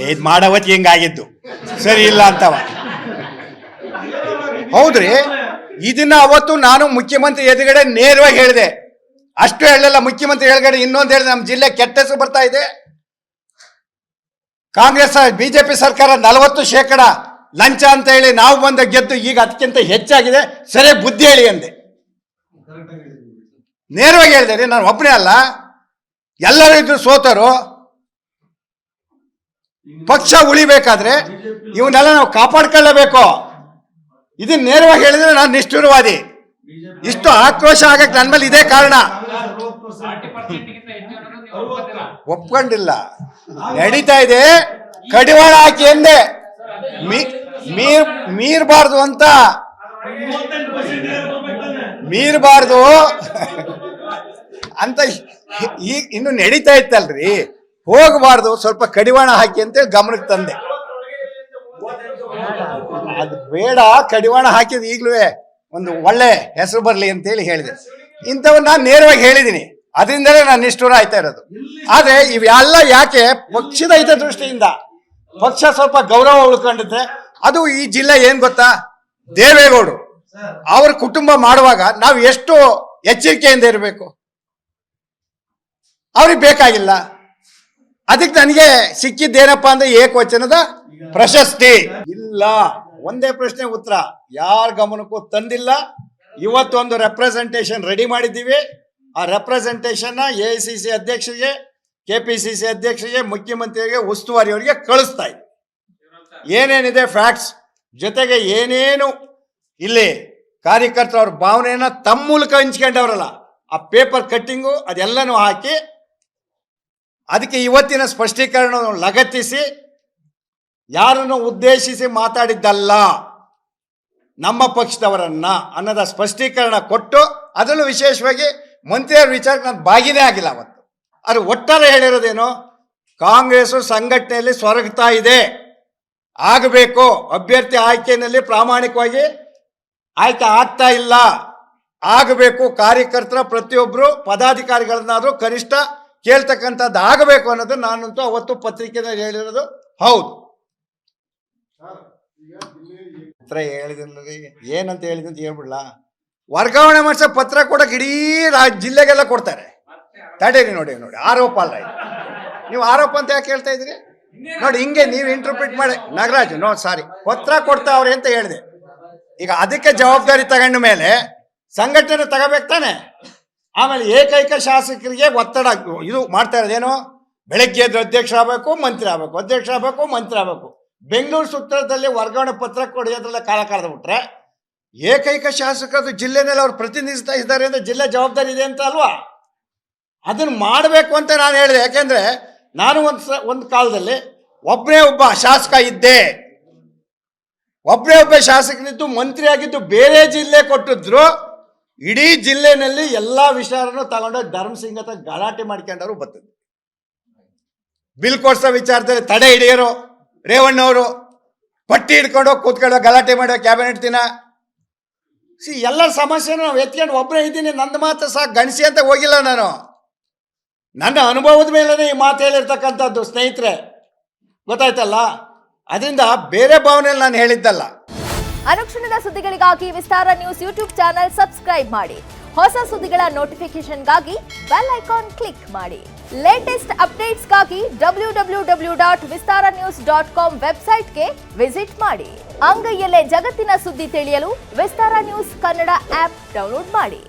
ಏನ್ ಮಾಡವತ್ತಿ ಹಿಂಗಾಗಿದ್ದು ಸರಿ ಇಲ್ಲ ಅಂತವ. ಹೌದ್ರಿ, ಇದನ್ನ ಅವತ್ತು ನಾನು ಮುಖ್ಯಮಂತ್ರಿ ಎದುರುಗಡೆ ನೇರವಾಗಿ ಹೇಳಿದೆ. ಅಷ್ಟು ಹೇಳಲಿಲ್ಲ, ಮುಖ್ಯಮಂತ್ರಿ ಎದುರುಗಡೆ ಇನ್ನೊಂದು ಹೇಳಿದೆ, ನಮ್ಮ ಜಿಲ್ಲೆ ಕೆಟ್ಟ ಹೆಸರು ಬರ್ತಾ ಇದೆ, ಕಾಂಗ್ರೆಸ್ ಬಿಜೆಪಿ ಸರ್ಕಾರ 40% ಲಂಚ ಅಂತ ಹೇಳಿ ನಾವು ಬಂದ ಗೆದ್ದು ಈಗ ಅದಕ್ಕಿಂತ ಹೆಚ್ಚಾಗಿದೆ, ಸರಿ ಬುದ್ಧಿ ಹೇಳಿ ಅಂದೆ. ನೇರವಾಗಿ ಹೇಳಿದೆ ರೀ, ನಾನು ಒಬ್ಬನೇ ಅಲ್ಲ, ಎಲ್ಲರೂ ಇದ್ರು ಸೋತರು. ಪಕ್ಷ ಉಳಿಬೇಕಾದ್ರೆ ಇವನ್ನೆಲ್ಲ ನಾವು ಕಾಪಾಡ್ಕೊಳ್ಳಬೇಕು. ಇದನ್ನ ನೇರವಾಗಿ ಹೇಳಿದ್ರೆ ನಾನು ನಿಷ್ಠುರವಾದಿ. ಇಷ್ಟು ಆಕ್ರೋಶ ಆಗಕ್ಕೆ ನನ್ನ ಮೇಲೆ ಇದೇ ಕಾರಣ. ಒಪ್ಕೊಂಡಿಲ್ಲ, ನಡೀತಾ ಇದೆ, ಕಡಿವಾಣ ಹಾಕಿ ಎಂದೆ, ಮೀರಬಾರ್ದು ಅಂತ, ಮೀರಬಾರ್ದು ಅಂತ ಈಗ ಇನ್ನು ನಡೀತಾ ಇತ್ತಲ್ರಿ, ಹೋಗಬಾರ್ದು, ಸ್ವಲ್ಪ ಕಡಿವಾಣ ಹಾಕಿ ಅಂತೇಳಿ ಗಮನಕ್ಕೆ ತಂದೆ. ಅದು ಬೇಡ, ಕಡಿವಾಣ ಹಾಕಿದ ಈಗಲೂ ಒಂದು ಒಳ್ಳೆ ಹೆಸರು ಬರಲಿ ಅಂತೇಳಿ ಹೇಳಿದೆ. ಇಂಥವ್ ನಾನು ನೇರವಾಗಿ ಹೇಳಿದ್ದೀನಿ, ಅದರಿಂದಲೇ ನಾನು ನಿಷ್ಠುರ ಆಯ್ತಾ ಇರೋದು. ಆದ್ರೆ ಇವೆಲ್ಲ ಯಾಕೆ, ಪಕ್ಷದ ಹಿತದೃಷ್ಟಿಯಿಂದ ಪಕ್ಷ ಸ್ವಲ್ಪ ಗೌರವ ಉಳ್ಕೊಂಡಿದ್ರೆ. ಅದು ಈ ಜಿಲ್ಲೆ ಏನ್ ಗೊತ್ತಾ, ದೇವೇಗೌಡರು ಅವ್ರ ಕುಟುಂಬ ಮಾಡುವಾಗ ನಾವು ಎಷ್ಟು ಎಚ್ಚರಿಕೆಯಿಂದ ಇರಬೇಕು, ಅವ್ರಿಗೆ ಬೇಕಾಗಿಲ್ಲ. ಅದಕ್ಕೆ ನನಗೆ ಸಿಕ್ಕಿದ್ದೇನಪ್ಪ ಅಂದ್ರೆ ಏಕವಚನದ ಪ್ರಶಸ್ತಿ ಇಲ್ಲ. ಒಂದೇ ಪ್ರಶ್ನೆ ಉತ್ತರ ಯಾರ ಗಮನಕ್ಕೂ ತಂದಿಲ್ಲ. ಇವತ್ತೊಂದು ರೆಪ್ರೆಸೆಂಟೇಷನ್ ರೆಡಿ ಮಾಡಿದ್ದೀವಿ. ಆ ರೆಪ್ರೆಸೆಂಟೇಷನ್ AICC ಅಧ್ಯಕ್ಷರಿಗೆ, KPCC ಅಧ್ಯಕ್ಷರಿಗೆ, ಮುಖ್ಯಮಂತ್ರಿಗೆ, ಉಸ್ತುವಾರಿಯವರಿಗೆ ಕಳಿಸ್ತಾ ಇದ್ದೀವಿ. ಏನೇನಿದೆ ಫ್ಯಾಕ್ಟ್ಸ್ ಜೊತೆಗೆ ಏನೇನು ಇಲ್ಲಿ ಕಾರ್ಯಕರ್ತರು ಅವ್ರ ಭಾವನೆಯನ್ನ ತಮ್ಮ ಮೂಲಕ ಹಂಚ್ಕೊಂಡವ್ರಲ್ಲ, ಆ ಪೇಪರ್ ಕಟ್ಟಿಂಗು ಅದೆಲ್ಲನೂ ಹಾಕಿ ಅದಕ್ಕೆ ಇವತ್ತಿನ ಸ್ಪಷ್ಟೀಕರಣವನ್ನು ಲಗತ್ತಿಸಿ, ಯಾರನ್ನು ಉದ್ದೇಶಿಸಿ ಮಾತಾಡಿದ್ದಲ್ಲ, ನಮ್ಮ ಪಕ್ಷದವರನ್ನ ಅನ್ನೋದ ಸ್ಪಷ್ಟೀಕರಣ ಕೊಟ್ಟು, ಅದರಲ್ಲೂ ವಿಶೇಷವಾಗಿ ಮಂತ್ರಿಯವ್ರ ವಿಚಾರಕ್ಕೆ ನಾನು ಭಾಗಿನೇ ಆಗಿಲ್ಲ ಅವತ್ತು. ಅದು ಒಟ್ಟಾರೆ ಹೇಳಿರೋದೇನು, ಕಾಂಗ್ರೆಸ್ ಸಂಘಟನೆಯಲ್ಲಿ ಸೊರಗ್ತಾ ಇದೆ, ಆಗಬೇಕು, ಅಭ್ಯರ್ಥಿ ಆಯ್ಕೆಯಲ್ಲಿ ಪ್ರಾಮಾಣಿಕವಾಗಿ ಆಯ್ಕೆ ಆಗ್ತಾ ಇಲ್ಲ, ಆಗಬೇಕು, ಕಾರ್ಯಕರ್ತರ ಪ್ರತಿಯೊಬ್ಬರು ಪದಾಧಿಕಾರಿಗಳನ್ನಾದರೂ ಕನಿಷ್ಠ ಕೇಳ್ತಕ್ಕಂಥದ್ದು ಆಗಬೇಕು ಅನ್ನೋದು ನಾನಂತೂ ಅವತ್ತು ಪತ್ರಿಕೆಯಲ್ಲಿ ಹೇಳಿರೋದು ಹೌದು. ಪತ್ರ ಹೇಳಿದ್ರಿ, ಏನಂತ ಹೇಳಿದಂತ ಹೇಳ್ಬಿಡ್ಲಾ, ವರ್ಗಾವಣೆ ಮಾಡಿಸೋ ಪತ್ರ ಕೊಡಕ್ಕೆ ಇಡೀ ಜಿಲ್ಲೆಗೆಲ್ಲ ಕೊಡ್ತಾರೆ. ತಡೀರಿ, ನೋಡಿ ಆರೋಪ ಅಲ್ಲ ಇದು. ನೀವು ಆರೋಪ ಅಂತ ಯಾಕೆ ಹೇಳ್ತಾ ಇದ್ರಿ? ನೋಡಿ, ಹಿಂಗೆ ನೀವು ಇಂಟರ್ಪ್ರಿಟ್ ಮಾಡಿ. ನಾಗರಾಜ್ ಸಾರಿ, ಪತ್ರ ಕೊಡ್ತಾವ್ರೆ ಅಂತ ಹೇಳಿದೆ. ಈಗ ಅದಕ್ಕೆ ಜವಾಬ್ದಾರಿ ತಗೊಂಡ ಮೇಲೆ ಸಂಘಟನೆ ತಗೋಬೇಕು ತಾನೆ. ಆಮೇಲೆ ಏಕೈಕ ಶಾಸಕರಿಗೆ ಒತ್ತಡ ಇದು ಮಾಡ್ತಾ ಇರೋದೇನು, ಬೆಳಗ್ಗೆ ಎದ್ದು ಅಧ್ಯಕ್ಷ ಆಗಬೇಕು, ಮಂತ್ರಿ ಆಗಬೇಕು, ಅಧ್ಯಕ್ಷ ಆಗಬೇಕು, ಮಂತ್ರಿ ಆಗಬೇಕು. ಬೆಂಗಳೂರು ಸುತ್ತಳದಲ್ಲಿ ವರ್ಗಾವಣೆ ಪತ್ರ ಕೊಡೋದ್ರಲ್ಲ ಕಾಲ ಕಳೆದು ಬಿಟ್ರೆ, ಏಕೈಕ ಶಾಸಕರು ಜಿಲ್ಲೆನಲ್ಲಿ ಅವ್ರು ಪ್ರತಿನಿಧಿಸ್ತಾ ಇದ್ದಾರೆ ಅಂದ್ರೆ ಜಿಲ್ಲೆ ಜವಾಬ್ದಾರಿ ಇದೆ ಅಂತ ಅಲ್ವಾ? ಅದನ್ನು ಮಾಡಬೇಕು ಅಂತ ನಾನು ಹೇಳಿದೆ. ಯಾಕೆಂದ್ರೆ ನಾನು ಒಂದು ಕಾಲದಲ್ಲಿ ಒಬ್ಬನೇ ಒಬ್ಬ ಶಾಸಕ ಇದ್ದೆ, ಒಬ್ಬನೇ ಒಬ್ಬ ಶಾಸಕನಿದ್ದು ಮಂತ್ರಿ ಆಗಿದ್ದು ಬೇರೆ ಜಿಲ್ಲೆ ಕೊಟ್ಟಿದ್ರು. ಇಡೀ ಜಿಲ್ಲೆನಲ್ಲಿ ಎಲ್ಲಾ ವಿಚಾರನೂ ತಗೊಂಡೋಗಿ ಧರ್ಮಸಿಂಗ್ ಹತ್ರ ಗಲಾಟೆ ಮಾಡ್ಕೊಂಡವರು ಬರ್ತದೆ. ಬಿಲ್ ಕೊಡ್ಸೋ ವಿಚಾರದಲ್ಲಿ ತಡೆ ಹಿಡಿಯೋರು ರೇವಣ್ಣವರು, ಪಟ್ಟಿ ಹಿಡ್ಕೊಂಡು ಕೂತ್ಕೊಳ್ಳೋ ಗಲಾಟೆ ಮಾಡೋ ಕ್ಯಾಬಿನೆಟ್ ದಿನ. ಎಲ್ಲರ ಸಮಸ್ಯೆನೂ ನಾವು ಎತ್ಕೊಂಡು ಒಬ್ಬನೇ ಇದ್ದೀನಿ, ನಂದು ಮಾತ್ರ ಸಾಕು ಗಣಿಸಿ ಅಂತ ಹೋಗಿಲ್ಲ ನಾನು. ನನ್ನ ಅನುಭವದ ಮೇಲೇ ಈ ಮಾತು ಹೇಳಿರ್ತಕ್ಕಂಥದ್ದು ಸ್ನೇಹಿತರೆ, ಗೊತ್ತಾಯ್ತಲ್ಲ. ಅದರಿಂದ ಬೇರೆ ಭಾವನೆಯಲ್ಲಿ ನಾನು ಹೇಳಿದ್ದಲ್ಲ. ಅನುಕ್ಷಣದ ಸುದ್ದಿಗಳಿಗಾಗಿ ವಿಸ್ತಾರ ನ್ಯೂಸ್ ಯೂಟ್ಯೂಬ್ ಚಾನೆಲ್ ಸಬ್ಸ್ಕ್ರೈಬ್ ಮಾಡಿ. ಹೊಸ ಸುದ್ದಿಗಳ ನೋಟಿಫಿಕೇಶನ್ಗಾಗಿ ಬೆಲ್ ಐಕಾನ್ ಕ್ಲಿಕ್ ಮಾಡಿ. ಲೇಟೆಸ್ಟ್ ಅಪ್ಡೇಟ್ಸ್ಗಾಗಿ www.vistaranews.com ವೆಬ್ಸೈಟ್ಗೆ ವಿಸಿಟ್ ಮಾಡಿ. ಅಂಗೈಯಲ್ಲೇ ಜಗತ್ತಿನ ಸುದ್ದಿ ತಿಳಿಯಲು ವಿಸ್ತಾರ ನ್ಯೂಸ್ ಕನ್ನಡ ಆಪ್ ಡೌನ್ಲೋಡ್ ಮಾಡಿ.